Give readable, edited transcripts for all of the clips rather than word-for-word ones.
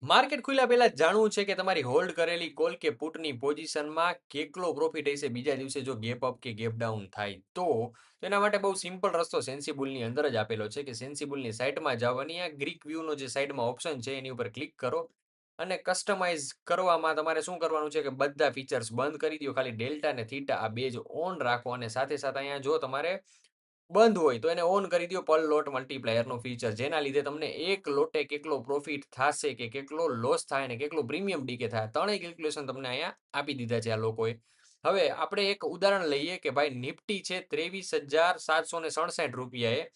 Market ખુલ્યા પહેલા જાણવું છે કે તમારી હોલ્ડ કરેલી કોલ કે પુટની પોઝિશનમાં કેટલો પ્રોફિટ હશે બીજા દિવસે જો ગેપ અપ કે ગેપ ડાઉન થાય તો એના માટે બહુ સિમ્પલ રસ્તો સેન્સિબલની અંદર જ આપેલો છે કે સેન્સિબલની સાઇટમાં જવાની આ ગ્રીક વ્યૂનો જે સાઈડમાં ઓપ્શન છે એની ઉપર ક્લિક કરો અને કસ્ટમાઇઝ કરવામાં તમારે શું કરવાનું છે કે બધા ફીચર્સ બંધ કરી દો, ખાલી ડેલ્ટા અને થીટા આ બે જ ઓન રાખો અને સાથે સાથે અહીંયા જો તમારે બંધ હોય તો એને ઓન કરી દો પર લોટ મલ્ટીપ્લાયરનું ફીચર, જેના લીધે તમને એક લોટે કેટલો પ્રોફિટ થશે કે કેટલો લોસ થાય ને કેટલો પ્રીમિયમ ડીકે થાય ત્રણેય કેલ્ક્યુલેશન તમને અહીંયા આપી દીધા છે આ લોકોએ. હવે આપણે એક ઉદાહરણ લઈએ કે ભાઈ નિફ્ટી છે 23,767 રૂપિયાએ,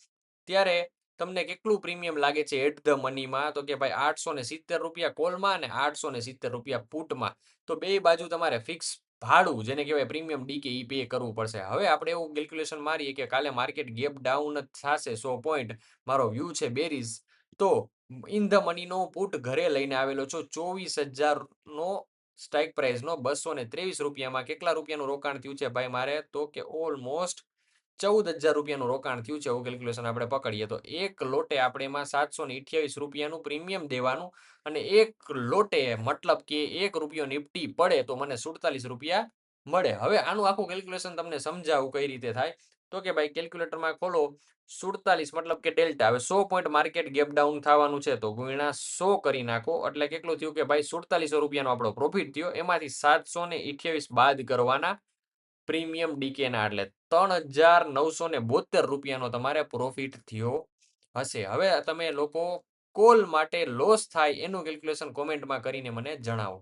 ત્યારે તમને કેટલું પ્રીમિયમ લાગે છે એટ ધ મનીમાં? તો કે ભાઈ 870 રૂપિયા કોલમાં અને 870 રૂપિયા પુટમાં. તો બે બાજુ તમારે ફિક્સ ભાડું જેને કહેવાય પ્રીમિયમ ડી કે ઈ પે કરવું પડશે. હવે આપણે એવું કેલ્ક્યુલેશન મારીએ કે કાલે માર્કેટ ગેપ ડાઉન જ થશે 100 પોઈન્ટ, મારો વ્યૂ છે બેરીઝ, તો ઇન ધ મનીનો પુટ ઘરે લઈને આવેલો છો 24,000 નો સ્ટ્રાઇક પ્રાઇસનો 223 રૂપિયામાં કેટલા રૂપિયાનું રોકાણ થયું છે ભાઈ મારે? તો કે ઓલમોસ્ટ 14,000 રૂપિયાનું રોકાણ થયું છે એવું કેલ્ક્યુલેશન આપણે પકડીએ તો એક લોટે આપણે એમાં 728 રૂપિયાનું પ્રીમિયમ દેવાનું અને એક લોટે મતલબ કે 1 રૂપિયો નિફ્ટી પડે તો મને 47 રૂપિયા મળે. હવે આનું આખું કેલ્ક્યુલેશન તમને સમજાવું કઈ રીતે થાય. તો કે ભાઈ કેલ્ક્યુલેટરમાં ખોલો 47 મતલબ કે ડેલ્ટા. હવે 100 પોઈન્ટ માર્કેટ ગેપ ડાઉન થવાનું છે તો ગુણ્યા 100 કરી નાખો એટલે કેટલું થયું કે ભાઈ 4700 રૂપિયાનો આપણો પ્રોફિટ થયો, એમાંથી 728 બાદ કરવાના પ્રીમિયમ ડીકેના, એટલે 3,972 રૂપિયાનો તમારે પ્રોફિટ થયો હશે. હવે તમે લોકો કોલ માટે લોસ થાય એનું કેલ્ક્યુલેશન કોમેન્ટમાં કરીને મને જણાવો.